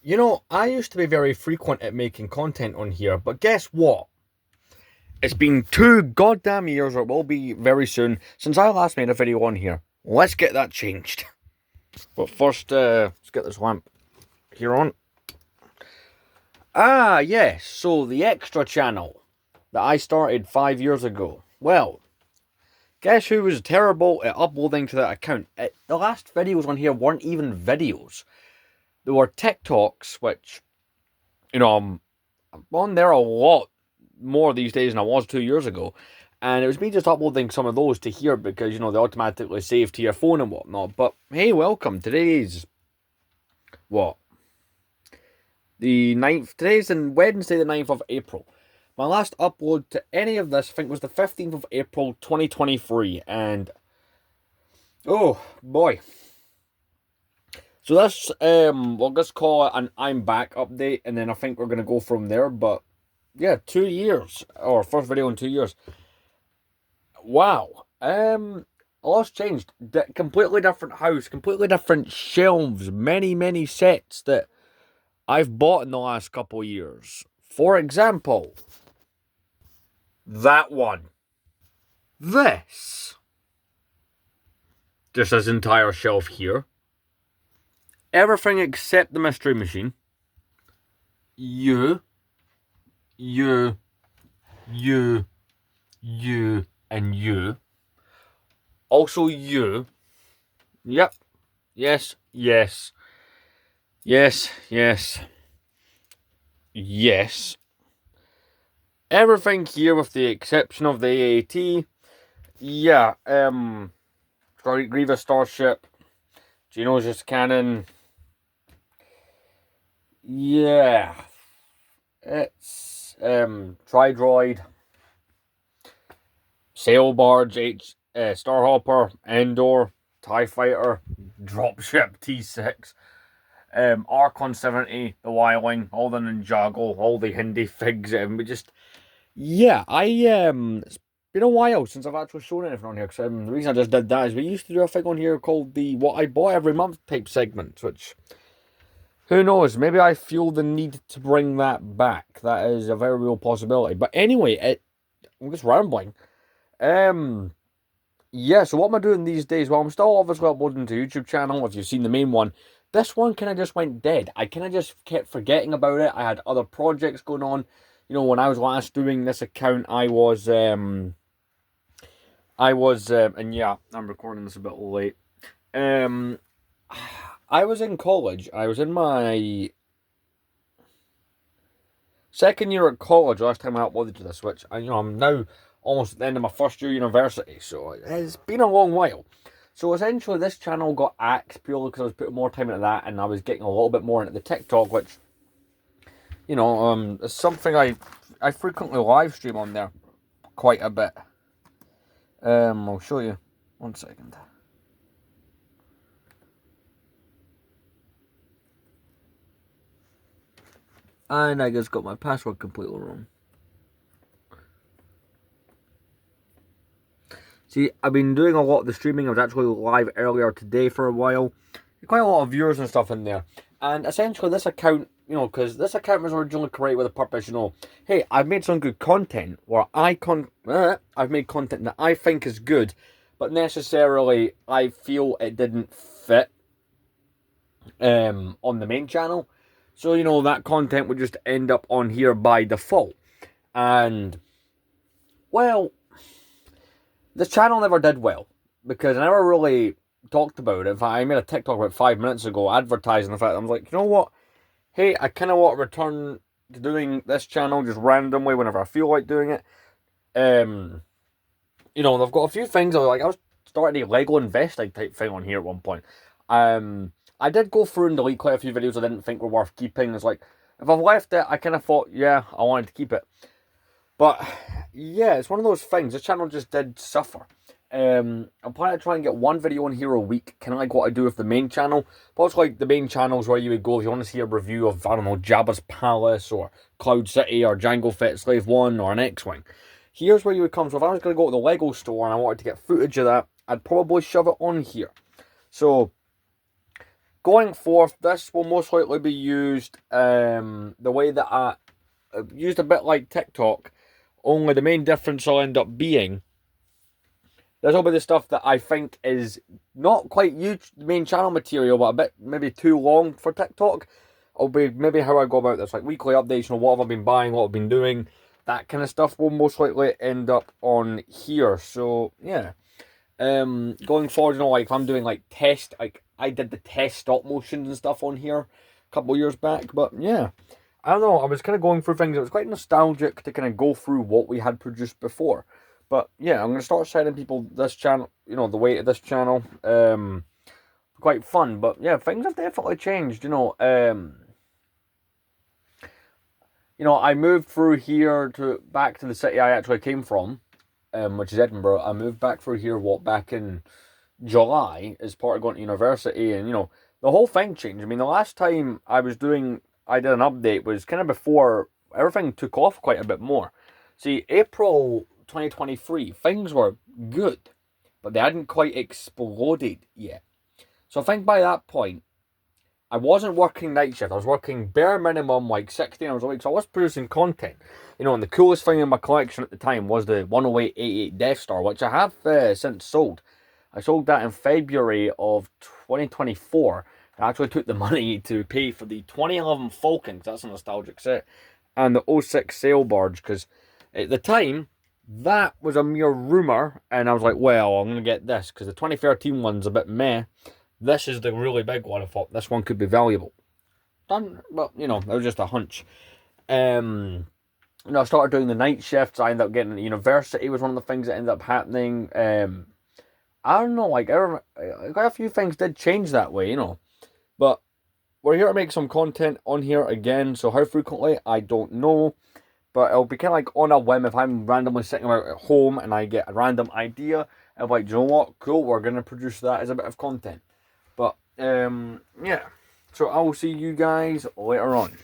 You know, I used to be very frequent at making content on here, but guess what? It's been 2 goddamn years, or it will be very soon, since I last made a video on here. Let's get that changed. But first, let's get this lamp here on. Ah, yes, so the extra channel that I started 5 years ago. Well, guess who was terrible at uploading to that account? The last videos on here weren't even videos. They were TikToks, which, I'm on there a lot more these days than I was 2 years ago. And it was me just uploading some of those to here because, they automatically save to your phone and whatnot. But hey, welcome. Today's what? The 9th. Today's Wednesday, the 9th of April. My last upload to any of this, I think, was the 15th of April 2023. And oh boy. So this, we'll just call it an I'm back update, and then I think we're gonna go from there. But yeah, 2 years, or first video in 2 years. Wow. A lot's changed. Completely different house, completely different shelves, many sets that I've bought in the last couple of years. For example, that one. This. Just this entire shelf here. Everything except the mystery machine. You, and you. Also you. Yep. Yes. Everything here with the exception of the AAT. Yeah, Grievous Starship. Geonosis Cannon. Yeah. It's, Tridroid. Sail Barge, Starhopper, Endor, TIE Fighter, Dropship T6, Archon 70, the Y-Wing, all the Ninjago, all the Hindi figs, it's been a while since I've actually shown anything on here, because the reason I just did that is we used to do a thing on here called the What I Bought Every Month type segment, which, who knows, maybe I feel the need to bring that back. That is a very real possibility. But anyway, I'm just rambling. Yeah, so what am I doing these days? Well, I'm still obviously uploading to YouTube channel, if you've seen the main one. This one kind of just went dead. I kind of just kept forgetting about it. I had other projects going on. When I was last doing this account, and yeah, I'm recording this a bit late. I was in college. I was in my second year at college last time I uploaded to this, which, I'm now almost at the end of my first year university, so it's been a long while. So essentially this channel got axed purely because I was putting more time into that, and I was getting a little bit more into the TikTok, which, is something I frequently live stream on there quite a bit. I'll show you. 1 second. And I just got my password completely wrong. See, I've been doing a lot of the streaming. I was actually live earlier today for a while. Quite a lot of viewers and stuff in there. And essentially this account, because this account was originally created with a purpose, hey, I've made some good content, where I've made content that I think is good, but necessarily I feel it didn't fit on the main channel. So, that content would just end up on here by default. And, well, this channel never did well, because I never really talked about it. I made a TikTok about 5 minutes ago advertising the fact I was like, you know what? Hey, I kind of want to return to doing this channel just randomly whenever I feel like doing it. They've got a few things. I was starting a Lego investing type thing on here at one point. I did go through and delete quite a few videos I didn't think were worth keeping. It's like, if I've left it, I kind of thought, yeah, I wanted to keep it. But, yeah, it's one of those things. This channel just did suffer. I'm planning to try and get one video on here a week, kind of like what I do with the main channel. But it's like the main channels where you would go if you want to see a review of, I don't know, Jabba's Palace, or Cloud City, or Jango Fett Slave 1, or an X-Wing. Here's where you would come. So if I was going to go to the Lego store and I wanted to get footage of that, I'd probably shove it on here. So, going forth, this will most likely be used the way that I used a bit like TikTok, only the main difference will end up being this will be the stuff that I think is not quite huge main channel material, but a bit maybe too long for TikTok. It'll be maybe how I go about this, like weekly updates, what have I been buying, what I've been doing, that kind of stuff will most likely end up on here. So yeah. Going forward, like if I'm doing like test, like I did the test stop motions and stuff on here a couple of years back, but yeah, I don't know, I was kind of going through things. It was quite nostalgic to kind of go through what we had produced before. But yeah, I'm going to start sending people this channel, the way to this channel. Quite fun, but yeah, things have definitely changed, I moved through here back to the city I actually came from, which is Edinburgh. I moved back through here, back in July as part of going to university, and the whole thing changed. I mean, the last time I did an update was kind of before everything took off quite a bit more. See, April 2023, things were good, but they hadn't quite exploded yet. So I think by that point, I wasn't working night shift. I was working bare minimum, like 16 hours a week. So I was producing content. And the coolest thing in my collection at the time was the 10888 Death Star, which I have since sold. I sold that in February of 2024. I actually took the money to pay for the 2011 Falcon, because that's a nostalgic set, and the 06 Sail Barge, because at the time, that was a mere rumour, and I was like, well, I'm going to get this, because the 2013 one's a bit meh. This is the really big one. I thought this one could be valuable. Done, but, it was just a hunch. I started doing the night shifts. I ended up getting into university, was one of the things that ended up happening. I don't know, quite a few things did change that way, But we're here to make some content on here again, so how frequently, I don't know. But it'll be kind of like on a whim. If I'm randomly sitting around at home and I get a random idea, I'm like, do you know what? Cool, we're going to produce that as a bit of content. But, yeah. So I will see you guys later on.